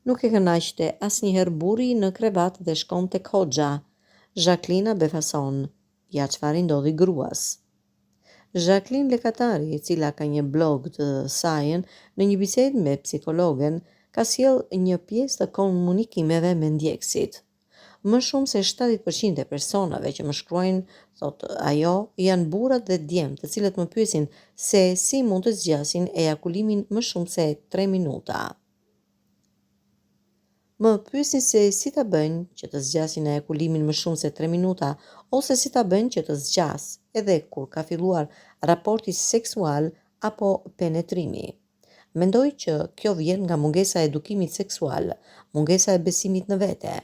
Nuk e kënaqte asnjëherë burri në krevat dhe shkon tek hoxha. Jacqueline befason. Ja çfarë ndodhi gruas. Jacqueline Lekatari, e cila ka një blog të sajën, në një bisedë me psikologen, ka sjell një pjesë të komunikimeve me ndjekësit. Më shumë se 70% e personave që më shkruajnë, thot ajo, janë burrat dhe djemt, të cilët më pyesin se si mund të zgjasin ejakulimin më shumë se 3 minuta. Më pyesin se si ta bëjnë që të zgjasin ejakulimin më shumë se 3 minuta, ose si ta bëjnë që të zgjas, edhe kur ka filluar raporti seksual apo penetrimi. Mendoj që kjo vjen nga mungesa e edukimit seksual, mungesa e besimit në vete.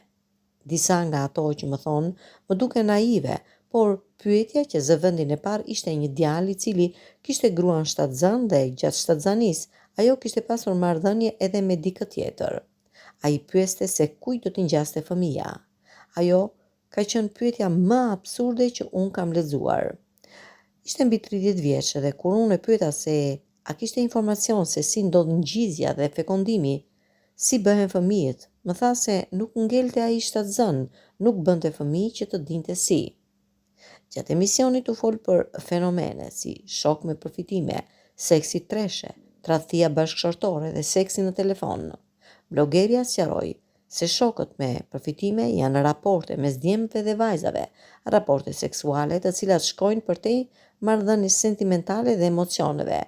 Disa nga ato që më thonë më duke naive, por pyetja që zë vendin e parë ishte një djalë i cili kishte gruan shtatzan dhe gjatë shtatzanis ajo kishte pasur marrëdhënie edhe me dikë tjetër. Ai pyeste se kujt do t'i ngjaste fëmia. Ajo ka qenë pyetja më absurde që unë kam lexuar. Ishte mbi 30 vjeçë dhe kur unë e pyeta se a kishte informacion se si ndodh ngjizja dhe fekondimi, si bëhen fëmijët, më tha se nuk ngelte ai shtatzën, nuk bënte fëmijë që të dinte si. Gjatë emisionit u fol për fenomene si shok me përfitime, seksi treshe, tradhtia bashkëshortore dhe seksi në telefon. Blogeria sqaroi se shokët me përfitime janë raporte mes djemve dhe vajzave, raporte seksuale të cilat shkojnë përtej marrëdhënies sentimentale dhe emocioneve,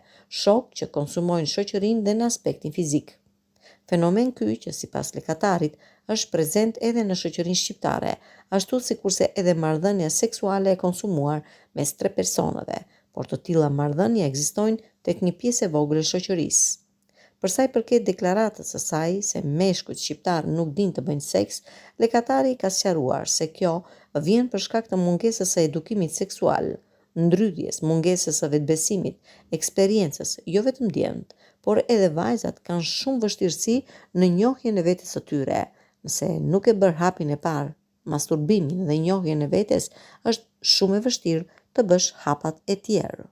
shok që konsumojnë shoqërinë dhe në aspektin fizik. Fenomen ky që sipas Lekatarit është prezent edhe në shoqërinë shqiptare, ashtu sikurse edhe marrëdhënia seksuale e konsumuar mes 3 personave, por të tilla marrëdhënie ekzistojnë tek një pjesë e vogël e shoqërisë. Për sa i përket deklaratës së saj se meshkujt shqiptar nuk dinë të bëjnë seks, Lekatari ka sqaruar se kjo vjen për shkak të mungesës së edukimit seksual, ndrytjes, mungesës së vetbesimit, eksperiencës, jo vetëm djemt, por edhe vajzat kanë shumë vështirësi në njohjen e vetes së tyre. Nëse nuk e bër hapin e parë, masturbimin dhe njohjen e vetes, është shumë e vështirë të bësh hapat e tjerë.